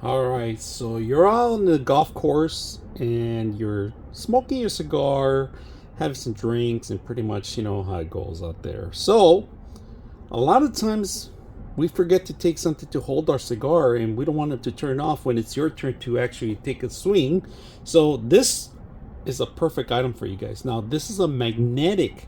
All right, so you're out on the golf course and you're smoking your cigar, having some drinks, and pretty much you know how it goes out there. So, a lot of times we forget to take something to hold our cigar and we don't want it to turn off when it's your turn to actually take a swing. So, this is a perfect item for you guys. Now, this is a magnetic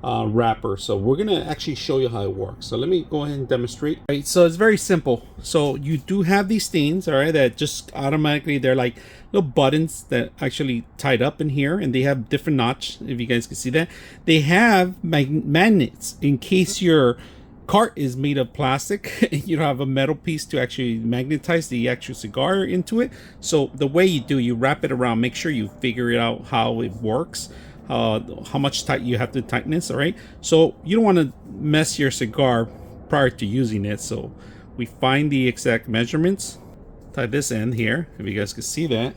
wrapper, so we're gonna actually show you how it works. So let me go ahead and demonstrate. All right, so it's very simple. So you do have these things, all right, that just automatically, they're like little buttons that actually tied up in here, and they have different notch, if you guys can see that. They have magnets in case your cart is made of plastic. You don't have a metal piece to actually magnetize the actual cigar into it. So the way you do, you wrap it around, make sure you figure it out how it works, how much tight you have to tighten this. All right, so you don't want to mess your cigar prior to using it. So we find the exact measurements, tie this end here, if you guys can see that.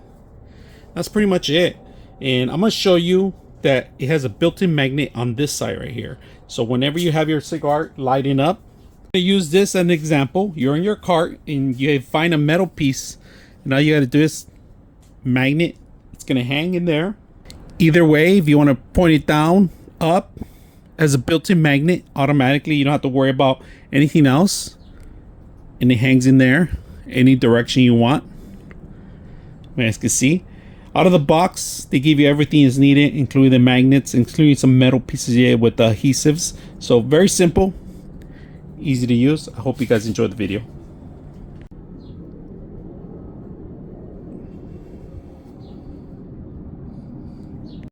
That's pretty much it. And I'm going to show you that it has a built-in magnet on this side right here. So whenever you have your cigar lighting up, use this as an example. You're in your cart and you find a metal piece, and all you got to do is magnet. It's going to hang in there. Either way, if you want to point it down, up, as a built-in magnet automatically, you don't have to worry about anything else, and it hangs in there any direction you want. You guys can see out of the box they give you everything is needed, including the magnets, including some metal pieces here with the adhesives. So very simple, easy to use. I hope you guys enjoyed the video.